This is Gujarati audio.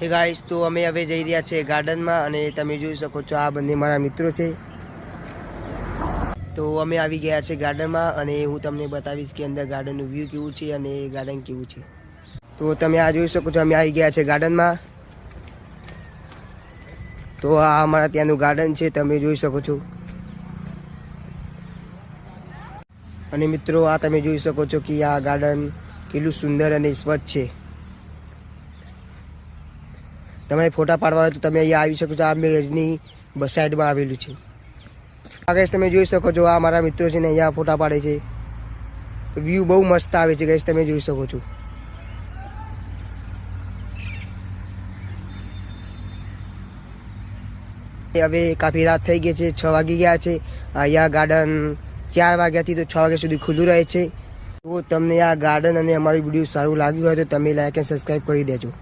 હે ગાઈસ, તો અમે હવે જઈ રહ્યા છીએ ગાર્ડનમાં અને તમે જોઈ શકો છો આ બંને મારા મિત્રો છે. તો અમે આવી ગયા છે ગાર્ડનમાં અને હું તમને બતાવીશ કે અંદર ગાર્ડનનું વ્યૂ કેવું છે અને ગાર્ડન કેવું છે. તો તમે આ જોઈ શકો છો અમે આવી ગયા છે ગાર્ડનમાં. તો આ અમારા ત્યાંનું ગાર્ડન છે, તમે જોઈ શકો છો. અને મિત્રો આ તમે જોઈ શકો છો કે આ ગાર્ડન કેટલું સુંદર અને સ્વચ્છ છે. તમારે ફોટા પાડવા હોય તો તમે અહીંયા આવી શકો છો. આ મેજની સાઈડમાં આવેલું છે. આ ગેસ તમે જોઈ શકો છો, આ મારા મિત્રો છે ને અહીંયા ફોટા પાડે છે. વ્યૂ બહુ મસ્ત આવે છે ગેસ, તમે જોઈ શકો છો. હવે કાફી રાત થઈ ગઈ છે, 6 વાગી ગયા છે. અહીંયા ગાર્ડન 4 વાગ્યાથી તો 6 વાગ્યા સુધી ખુલ્લું રહે છે. તો તમને આ ગાર્ડન અને અમારી વિડીયો સારું લાગ્યું હોય તો તમે લાઈક અને સબસ્ક્રાઈબ કરી દેજો.